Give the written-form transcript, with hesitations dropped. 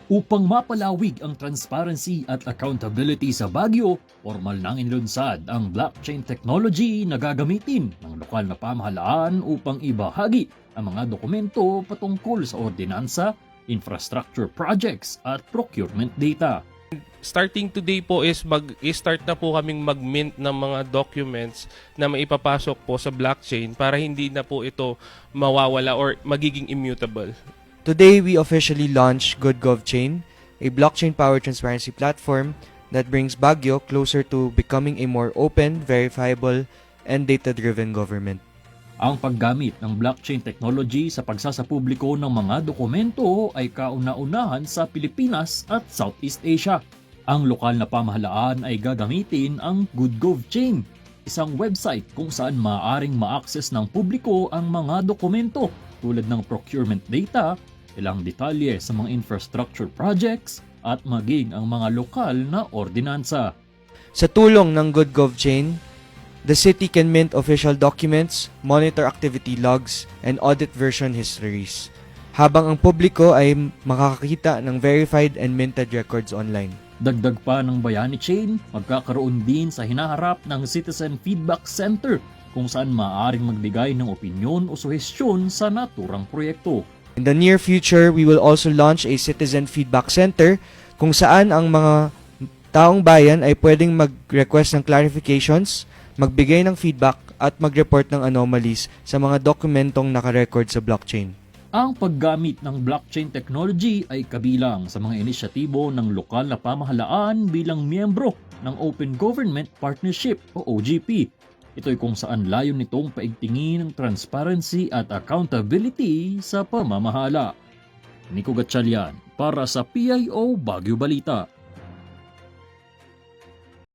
Upang mapalawig ang transparency at accountability sa Baguio, formal nang inilunsad ang blockchain technology na gagamitin ng lokal na pamahalaan upang ibahagi ang mga dokumento patungkol sa ordinansa, infrastructure projects at procurement data. Starting today po is start na po kaming mag-mint ng mga documents na maipapasok po sa blockchain para hindi na po ito mawawala or magiging immutable. Today, we officially launched GoodGovChain, a blockchain-powered transparency platform that brings Baguio closer to becoming a more open, verifiable, and data-driven government. Ang paggamit ng blockchain technology sa pagsasapubliko ng mga dokumento ay kauna-unahan sa Pilipinas at Southeast Asia. Ang lokal na pamahalaan ay gagamitin ang GoodGovChain, isang website kung saan maaaring ma-access ng publiko ang mga dokumento tulad ng procurement data, ilang detalye sa mga infrastructure projects, at maging ang mga lokal na ordinansa. Sa tulong ng GoodGovChain, the city can mint official documents, monitor activity logs, and audit version histories, habang ang publiko ay makakakita ng verified and minted records online. Dagdag pa ng Bayani Chain, magkakaroon din sa hinaharap ng Citizen Feedback Center kung saan maaaring magbigay ng opinyon o suhestyon sa naturang proyekto. In the near future, we will also launch a Citizen Feedback Center kung saan ang mga taong bayan ay pwedeng mag-request ng clarifications, magbigay ng feedback at mag-report ng anomalies sa mga dokumentong nakarecord sa blockchain. Ang paggamit ng blockchain technology ay kabilang sa mga inisyatibo ng lokal na pamahalaan bilang miyembro ng Open Government Partnership o OGP. Ito'y kung saan layon nitong paigtingin ng transparency at accountability sa pamamahala. Nico Gatchalian para sa PIO Baguio Balita.